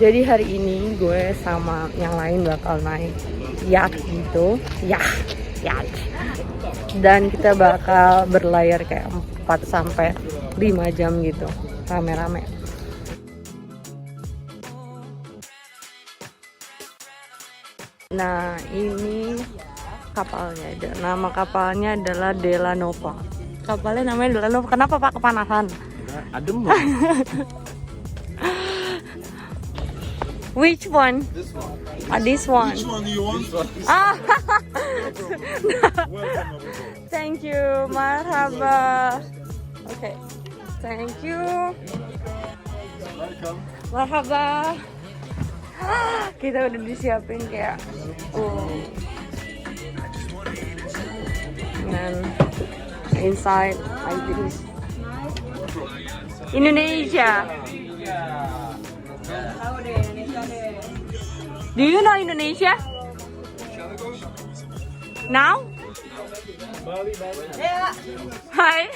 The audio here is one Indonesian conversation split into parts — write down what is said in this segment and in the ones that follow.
Jadi hari ini gue sama yang lain bakal naik yacht gitu, yacht. Dan kita bakal berlayar kayak 4 sampai 5 jam gitu, rame-rame. Nah, ini kapalnya. Nama kapalnya adalah Della Nova. Kapalnya namanya Della Nova. Kenapa Pak kepanasan? Adem. Which one? This one. This one. Which one do you want? Ah, Welcome aboard. thank you, marhaba. Okay, thank you, Welcome. marhaba. Kita udah disiapin kayak, dan inside like this. Indonesia. Do you know Indonesia? Now? Yeah. Hi.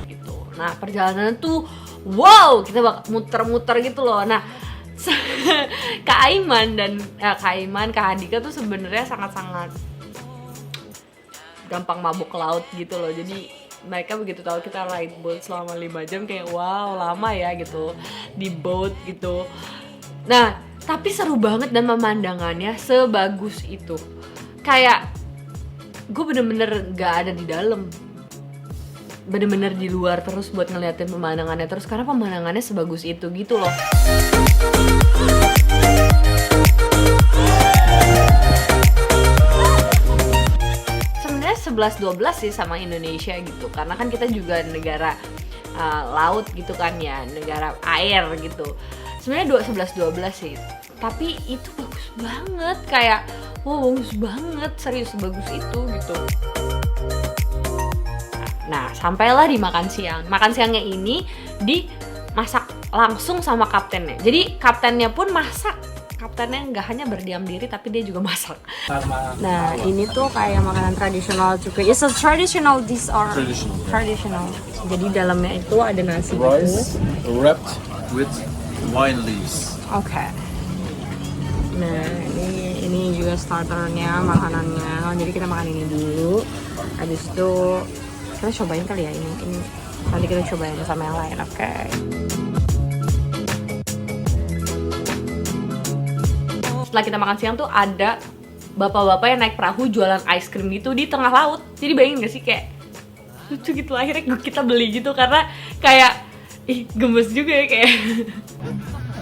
Gitu. Nah, perjalanan tuh wow, kita bakal muter-muter gitu loh. Nah, Kak Aiman dan Kak Handika tuh sebenarnya sangat-sangat gampang mabuk ke laut gitu loh. Jadi mereka begitu tahu kita ride boat selama 5 jam kayak wow, lama ya gitu di boat gitu. Nah, tapi seru banget dan pemandangannya sebagus itu. Kayak gue bener-bener gak ada di dalam, bener-bener di luar terus buat ngeliatin pemandangannya terus karena pemandangannya sebagus itu gitu loh. Sebenarnya 11-12 sih sama Indonesia gitu karena kan kita juga negara laut gitu kan ya, negara air gitu. Sebenarnya 11-12 sih, tapi itu bagus banget, kayak wow, bagus banget, serius bagus itu gitu. Nah, sampailah di makan siang. Makan siangnya ini dimasak langsung sama kaptennya. Jadi kaptennya pun masak. Kaptennya nggak hanya berdiam diri, tapi dia juga masak. Nah, ini tuh kayak makanan tradisional juga. It's a traditional dish or traditional. Jadi dalamnya itu ada nasi Rice gitu. wrapped with wine leaves. Oke. Nah, ini juga starternya, makanannya. Jadi kita makan ini dulu. Habis itu kita cobain kali ya ini. Nanti kita cobain sama yang lain, oke. Setelah kita makan siang tuh ada bapak-bapak yang naik perahu jualan ice cream gitu di tengah laut. Jadi bayangin gak sih kayak lucu gitu, akhirnya kita beli gitu karena kayak gemes juga ya kayak.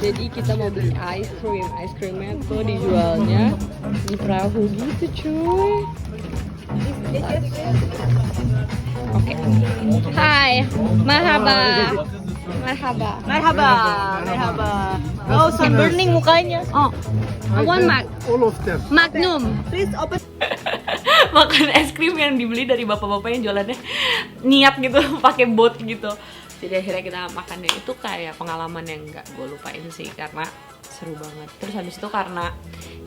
Jadi kita mau beli ice creamnya tuh dijualnya di perahu gitu cuy. Oke. Hai, marhaba. Oh, sunburning mukanya. Oh, I want All of them. Magnum. Please open. Makan es krim yang dibeli dari bapak-bapak yang jualannya niat gitu, pakai bot gitu. Jadi akhirnya kita makannya itu kayak pengalaman yang nggak gue lupain sih karena seru banget. Terus habis itu karena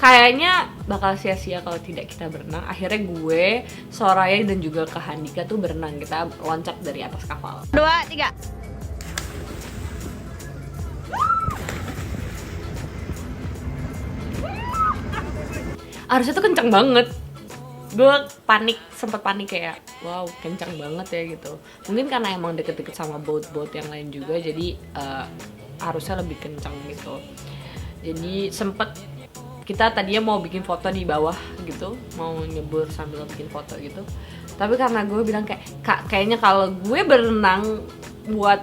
kayaknya bakal sia-sia kalau tidak kita berenang. Akhirnya gue, Soraya dan juga Kak Handika tuh berenang. Kita loncat dari atas kapal. 2, 3. Harusnya tuh kenceng banget. Gue sempet panik kayak wow, kenceng banget ya gitu. Mungkin karena emang deket-deket sama boat-boat yang lain juga, jadi harusnya lebih kenceng gitu. Jadi sempet kita tadinya mau bikin foto di bawah gitu, mau nyebur sambil bikin foto gitu. Tapi karena gue bilang kayak kayaknya kalau gue berenang buat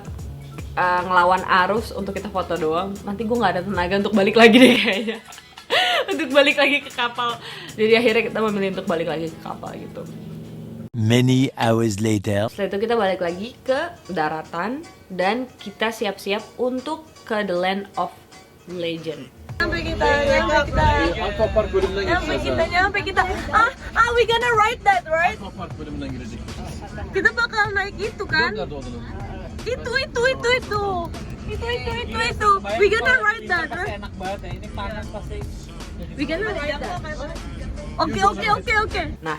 ngelawan arus untuk kita foto doang, nanti gue nggak ada tenaga untuk balik lagi deh kayaknya. Untuk balik lagi ke kapal. Jadi akhirnya kita memilih untuk balik lagi ke kapal gitu. Many hours later. Setelah itu kita balik lagi ke daratan dan kita siap-siap untuk ke the land of legend. Nyampe kita. We gonna ride that, right? Kita bakal naik itu kan? Itu. We gonna ride that, right? Enak banget ya, ini panas pasti. We gonna ride that. Oke. Nah,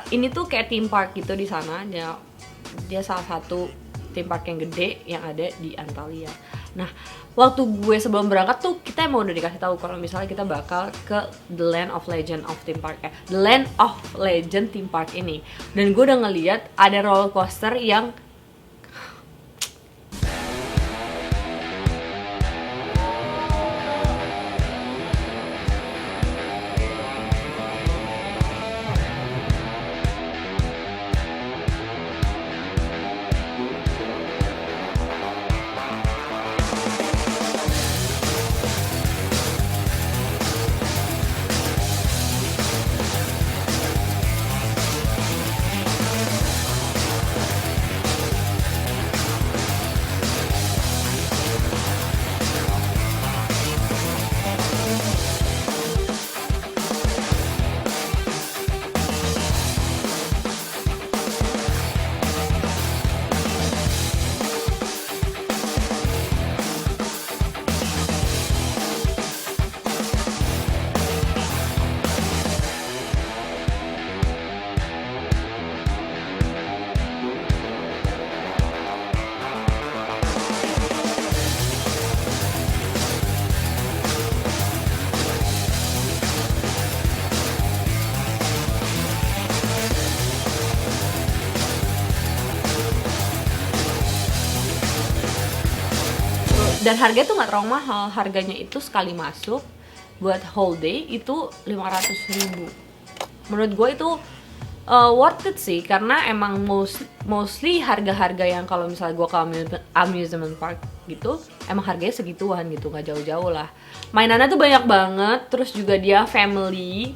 ini tuh kayak theme park gitu di sana. Dia salah satu theme park yang gede yang ada di Antalya. Nah, waktu gue sebelum berangkat tuh kita emang udah dikasih tahu kalau misalnya kita bakal ke The Land of Legend of Theme Park, The Land of Legend Theme Park ini. Dan gue udah ngeliat ada roller coaster yang dan harganya tuh nggak terlalu mahal. Harganya itu sekali masuk buat whole day itu 500.000. Menurut gue itu worth it sih, karena emang mostly harga-harga yang kalau misalnya gue ke amusement park gitu emang harganya segituan gitu, nggak jauh-jauh lah. Mainannya tuh banyak banget, terus juga dia family.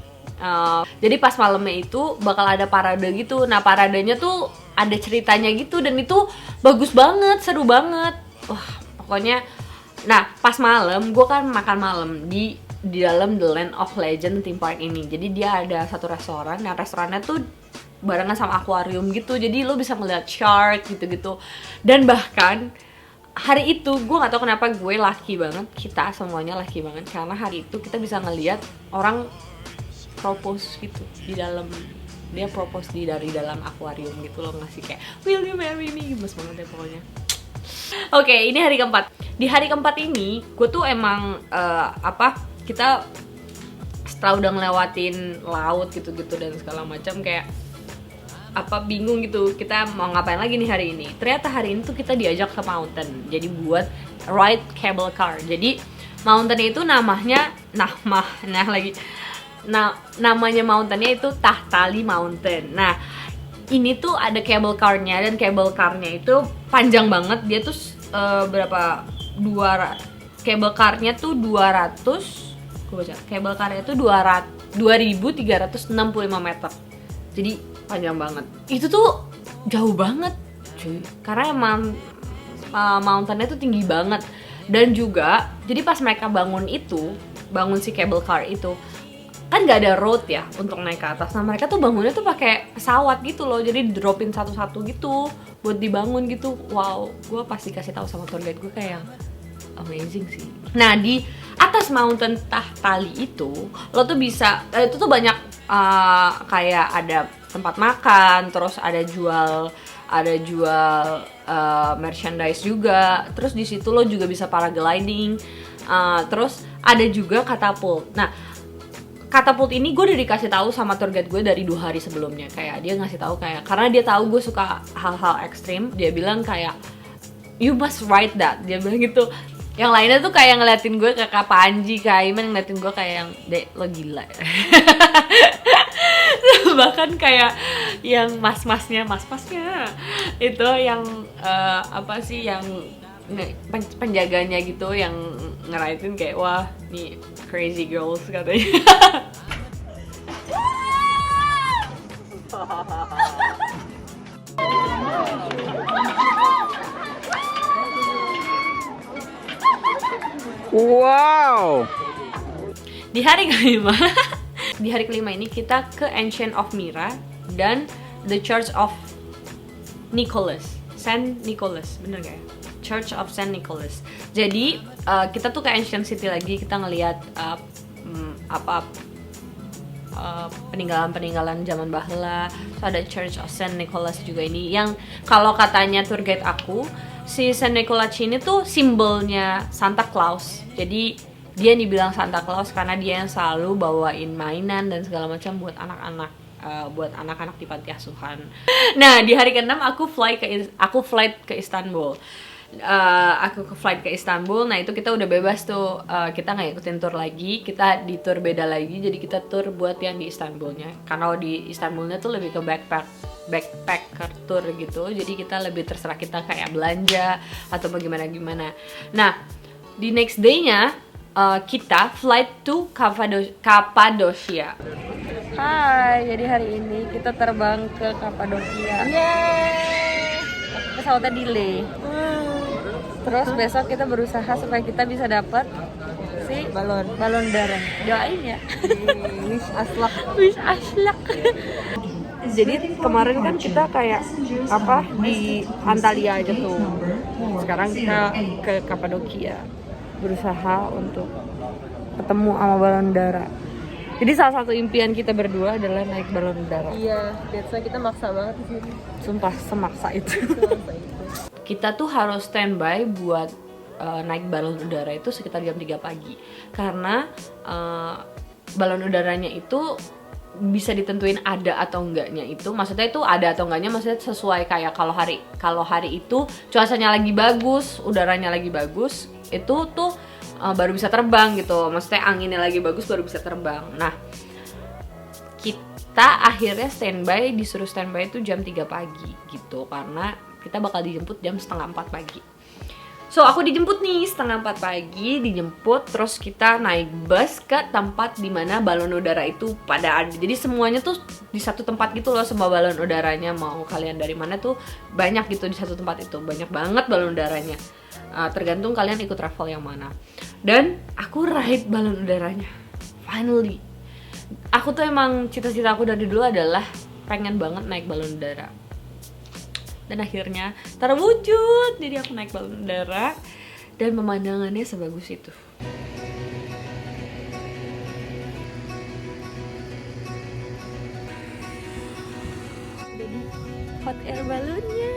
Jadi pas malamnya itu bakal ada parade gitu. Nah, paradenya tuh ada ceritanya gitu dan itu bagus banget, seru banget. Wah, pokoknya, nah pas malam gue kan makan malam di dalam The Land of Legend Theme Park ini. Jadi dia ada satu restoran, nah restorannya tuh barengan sama akuarium gitu. Jadi lo bisa ngeliat shark gitu-gitu. Dan bahkan hari itu gue nggak tahu kenapa gue lucky banget, kita semuanya lucky banget karena hari itu kita bisa ngeliat orang propose gitu di dalam. Dia propose dari dalam akuarium gitu loh, ngasih kayak will you marry me, gemes banget ya pokoknya. Oke, ini hari keempat. Di hari keempat ini, gue tuh emang kita setelah udah ngelewatin laut gitu-gitu dan segala macam kayak bingung gitu. Kita mau ngapain lagi nih hari ini? Ternyata hari ini tuh kita diajak ke mountain. Jadi buat ride cable car. Jadi mountain itu namanya mountainnya itu Tahtali Mountain. Nah, ini tuh ada cable car-nya, dan cable car-nya itu panjang banget. Dia tuh cable car-nya tuh 200, gue baca, cable car-nya tuh 2.365 meter. Jadi panjang banget. Itu tuh jauh banget, cuy. Karena emang mountain-nya tuh tinggi banget. Dan juga, jadi pas mereka bangun si cable car itu, kan nggak ada road ya untuk naik ke atas. Nah, mereka tuh bangunnya tuh pakai pesawat gitu loh, jadi dropin satu-satu gitu buat dibangun gitu. Wow, gue pasti kasih tahu sama tour guide gue kayak amazing sih. Nah, di atas mountain Tahtali itu lo tuh bisa itu tuh banyak kayak ada tempat makan, terus ada jual merchandise juga. Terus di situ lo juga bisa paragliding. Terus ada juga katapult. Nah, katapult ini gue udah dikasih tahu sama tour guide gue dari 2 hari sebelumnya. Kayak dia ngasih tahu kayak, karena dia tahu gue suka hal-hal ekstrim, dia bilang kayak you must ride that. Dia bilang gitu. Yang lainnya tuh kayak ngeliatin gue kayak Kak Panji, Kak Iman ngeliatin gue kayak yang dek lo gila. Bahkan kayak yang mas-masnya itu yang yang penjaganya gitu yang ngeraitin kayak wah nih crazy girls katanya. Wow. Di hari kelima ini kita ke Ancient of Myra dan The Church of Saint Nicholas, bener gak ya? Church of Saint Nicholas. Jadi kita tuh ke Ancient City lagi, kita ngelihat peninggalan-peninggalan zaman bahla. Terus ada Church of Saint Nicholas juga ini, yang kalau katanya tour guide aku, si Saint Nicholas ini tuh simbolnya Santa Claus. Jadi dia dibilang Santa Claus karena dia yang selalu bawain mainan dan segala macam buat anak-anak di panti asuhan. Nah, di hari ke-6 aku flight ke Istanbul. Nah itu kita udah bebas tuh, kita nggak ikutin tour lagi, kita di tour beda lagi, jadi kita tour buat yang di Istanbulnya. Karena di Istanbulnya tuh lebih ke backpacker tour gitu, jadi kita lebih terserah kita kayak belanja atau bagaimana. Nah di next day-nya kita flight to Kapadosia. Hai, jadi hari ini kita terbang ke Kapadosia. Yeay, pesawatnya delay. Terus besok kita berusaha supaya kita bisa dapat si balon darah. Doain ya. Wish aslak. Jadi kemarin kan kita kayak di Antalya aja tuh. Sekarang kita ke Kapadokia, berusaha untuk ketemu sama balon darah. Jadi salah satu impian kita berdua adalah naik balon udara. Iya, that's why kita maksa banget di sini. Sumpah semaksa itu. Kita tuh harus standby buat naik balon udara itu sekitar jam 3 pagi. Karena balon udaranya itu bisa ditentuin ada atau enggaknya itu. Maksudnya itu ada atau enggaknya maksudnya sesuai kayak kalau hari itu cuacanya lagi bagus, udaranya lagi bagus, itu tuh baru bisa terbang gitu. Maksudnya anginnya lagi bagus baru bisa terbang. Nah, kita akhirnya disuruh standby itu jam 3 pagi gitu, karena kita bakal dijemput jam 3:30 pagi. So aku dijemput nih 3:30 pagi, terus kita naik bus ke tempat dimana balon udara itu pada ada. Jadi semuanya tuh di satu tempat gitu loh, semua balon udaranya, mau kalian dari mana tuh banyak gitu di satu tempat itu, banyak banget balon udaranya. Tergantung kalian ikut travel yang mana. Dan aku ride balon udaranya. Finally. Aku tuh emang cita-cita aku dari dulu adalah pengen banget naik balon udara. Dan akhirnya terwujud. Jadi aku naik balon udara dan pemandangannya sebagus itu. Jadi hot air balonnya.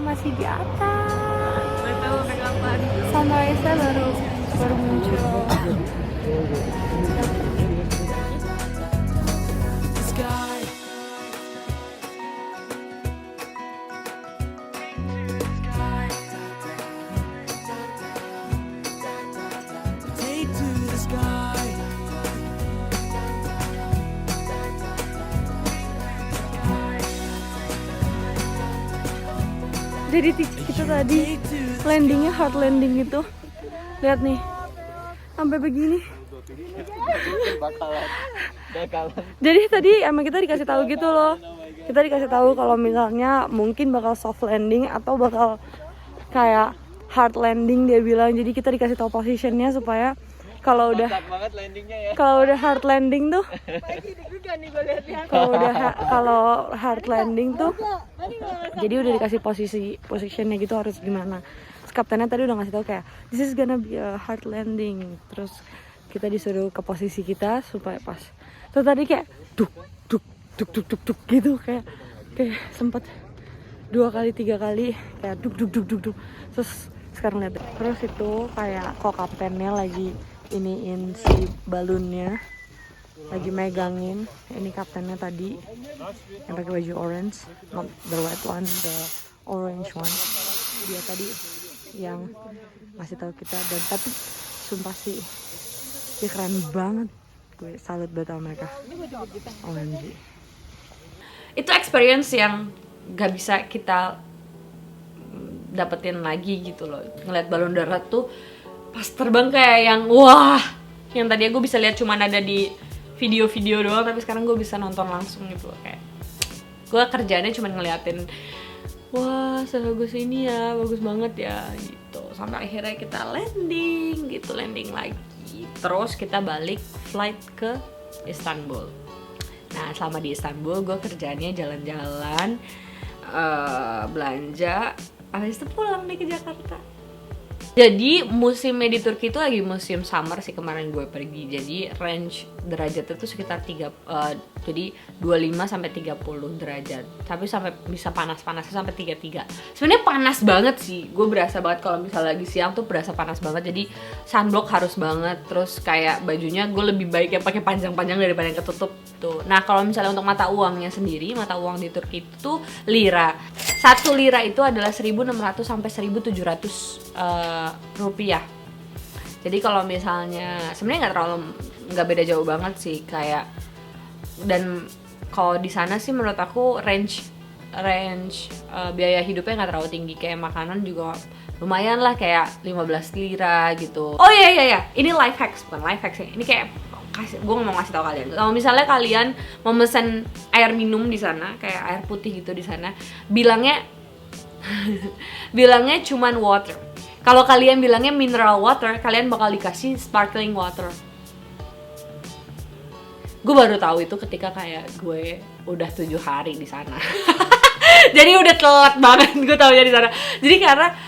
Masih di atas. Betul, kapan? Sunrise-nya baru muncul. Jadi kita tadi landingnya hard landing gitu. Lihat nih, sampai begini. Jadi tadi emang kita dikasih tahu gitu loh. Kita dikasih tahu kalau misalnya mungkin bakal soft landing atau bakal kayak hard landing dia bilang. Jadi kita dikasih tahu positionnya supaya kalau udah hard landing tuh, kalau hard landing tuh, jadi udah dikasih positionnya gitu harus gimana. Terus kaptennya tadi udah ngasih tahu kayak this is gonna be a hard landing. Terus kita disuruh ke posisi kita supaya pas. Terus tadi kayak duk gitu, kayak sempet 2 kali 3 kali kayak duk. Terus sekarang lihat, terus itu kayak kok kaptennya lagi iniin si balonnya, lagi megangin. Ini kaptennya tadi yang pakai baju orange, not the red one, the orange one. Dia tadi yang ngasih tahu kita. Dan tapi sumpah sih dia keren banget, gue salut banget sama mereka. OMG, itu experience yang gak bisa kita dapetin lagi gitu loh. Ngeliat balon darat tuh pas terbang kayak yang wah, yang tadi gue bisa lihat cuman ada di video-video doang, tapi sekarang gue bisa nonton langsung gitu loh. Kayak gue kerjaannya cuman ngeliatin, wah sebagus ini ya, bagus banget ya gitu. Sampai akhirnya kita landing lagi. Terus kita balik flight ke Istanbul. Nah selama di Istanbul gue kerjaannya jalan-jalan, belanja, habis itu pulang deh ke Jakarta. Jadi musimnya di Turki itu lagi musim summer sih kemarin gue pergi. Jadi range derajatnya tuh sekitar 25 sampai 30 derajat. Tapi sampai bisa panas-panasnya sampai 33. Sebenarnya panas banget sih. Gue berasa banget kalau misalnya lagi siang tuh berasa panas banget. Jadi sunblock harus banget. Terus kayak bajunya gue lebih baik ya pakai panjang-panjang daripada yang ketutup tuh. Nah, kalau misalnya untuk mata uangnya sendiri, mata uang di Turki itu lira. 1 lira itu adalah 1.600 sampai 1.700 rupiah. Jadi kalau misalnya sebenarnya nggak beda jauh banget sih kayak, dan kalau di sana sih menurut aku range biaya hidupnya nggak terlalu tinggi, kayak makanan juga lumayan lah kayak 15 lira gitu. Oh iya, ini life hacks, bukan life hacks ya. Ini kayak gue mau ngasih tau kalian, kalau misalnya kalian mau mesen air minum di sana, kayak air putih gitu di sana, bilangnya cuman water. Kalau kalian bilangnya mineral water, kalian bakal dikasih sparkling water. Gue baru tahu itu ketika kayak gue udah 7 hari di sana. Jadi udah telat banget gue taunya di sana. Jadi karena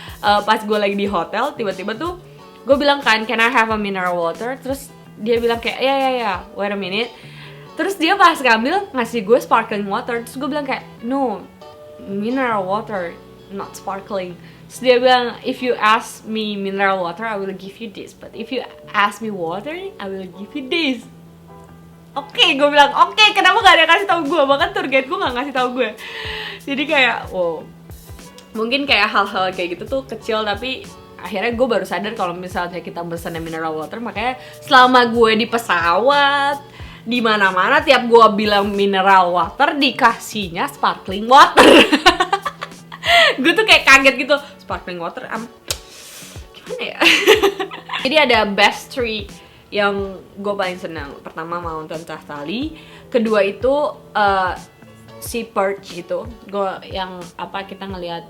pas gue lagi di hotel, tiba-tiba tuh gue bilang kan, can I have a mineral water? Terus dia bilang kayak ya, wait a minute. Terus dia pas ngasih gue sparkling water. Terus gue bilang kayak, no, mineral water, not sparkling. Terus dia bilang, if you ask me mineral water, I will give you this. But if you ask me water, I will give you this. Oke, gue bilang oke, kenapa gak ada yang kasih tau gue? Bahkan tour guide gue gak ngasih tau gue. Jadi kayak, wow, mungkin kayak hal-hal kayak gitu tuh kecil, tapi akhirnya gue baru sadar kalau misalnya kita pesennya mineral water. Makanya selama gue di pesawat, di mana-mana tiap gue bilang mineral water dikasihnya sparkling water. Gue tuh kayak kaget gitu, sparkling water gimana ya? Jadi ada best three yang gue paling senang. Pertama Mountain Tahtali, kedua itu Sea Perch gitu. Kita ngelihat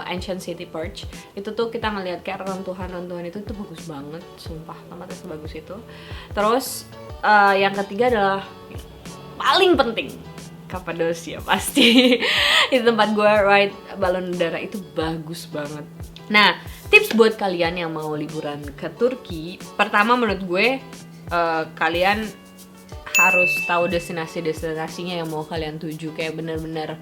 Ancient City Perch. Itu tuh kita ngelihat kayak runtuhan-runtuhan itu bagus banget, sumpah tempatnya sebagus itu. Terus yang ketiga adalah paling penting, Kapadosia pasti. Itu tempat gue ride balon udara itu bagus banget. Nah, tips buat kalian yang mau liburan ke Turki, pertama menurut gue kalian harus tahu destinasinya yang mau kalian tuju, kayak bener-bener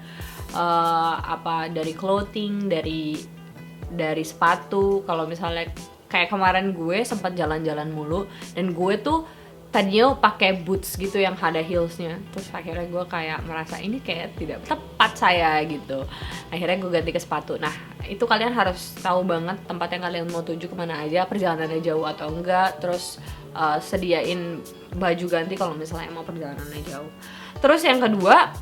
dari clothing, dari sepatu. Kalau misalnya kayak kemarin gue sempat jalan-jalan mulu dan gue tuh tadinya pakai boots gitu yang ada heelsnya, terus akhirnya gue kayak merasa ini kayak tidak tepat saya gitu. Akhirnya gue ganti ke sepatu. Nah itu kalian harus tahu banget tempat yang kalian mau tuju kemana aja, perjalanannya jauh atau enggak. Terus sediain baju ganti kalau misalnya mau perjalanannya jauh. Terus yang kedua,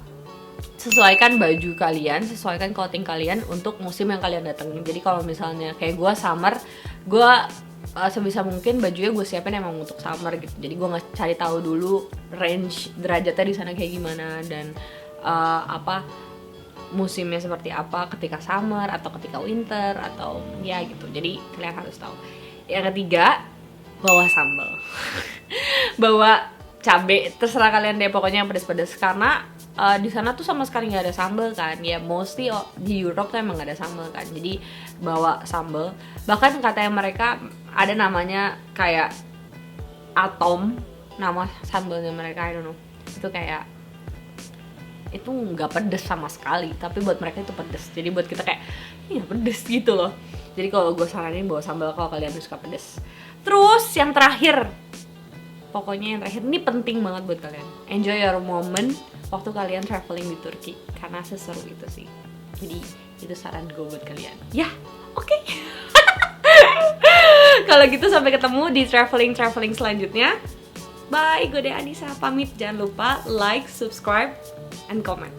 sesuaikan baju kalian, sesuaikan clothing kalian untuk musim yang kalian datengin. Jadi kalau misalnya kayak gue summer, gue sebisa mungkin bajunya gue siapin emang untuk summer gitu. Jadi gue nggak cari tahu dulu range derajatnya di sana kayak gimana dan musimnya seperti apa ketika summer atau ketika winter atau ya gitu. Jadi kalian harus tahu. Yang ketiga, bawa sambal. Bawa cabe, terserah kalian deh pokoknya yang pedas-pedas, karena di sana tuh sama sekali nggak ada sambal kan. Ya mostly di Europe tuh emang nggak ada sambal kan. Jadi bawa sambal. Bahkan katanya mereka ada namanya kayak atom, nama sambalnya mereka, I don't know. Itu kayak itu nggak pedes sama sekali, tapi buat mereka itu pedes. Jadi buat kita kayak iya pedes gitu loh. Jadi kalau gue saranin bawa sambal kalau kalian suka pedes. Terus yang terakhir, pokoknya yang terakhir ini penting banget buat kalian. Enjoy your moment waktu kalian traveling di Turki, karena seseru itu sih. Jadi itu saran gue buat kalian. Ya, oke. Kalau gitu sampai ketemu di traveling selanjutnya. Bye, gue Dea Anissa pamit. Jangan lupa like, subscribe, and comment.